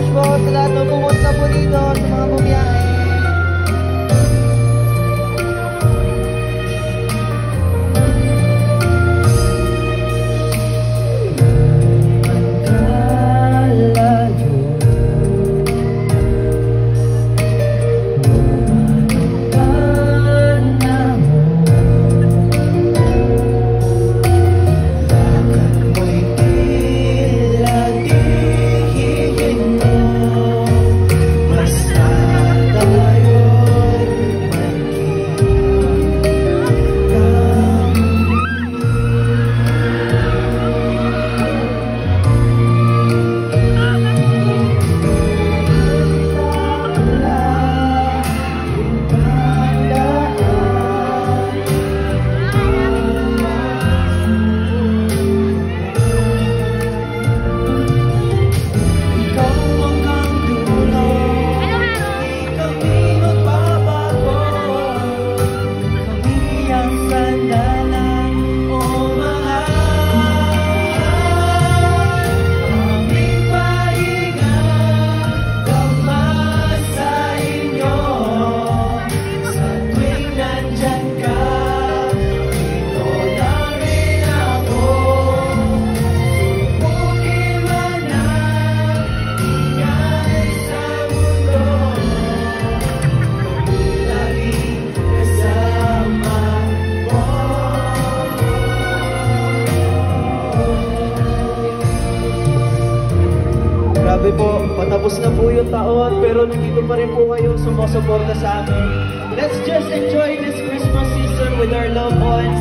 much po sa lahat ng pumunta po dito, sa mga bumiyahe. Grabe po, patapos na po yung taon pero nandito pa rin po kayo sumusuporta sa amin. Let's just enjoy this Christmas season with our loved ones.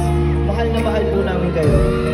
Mahal na mahal po namin kayo.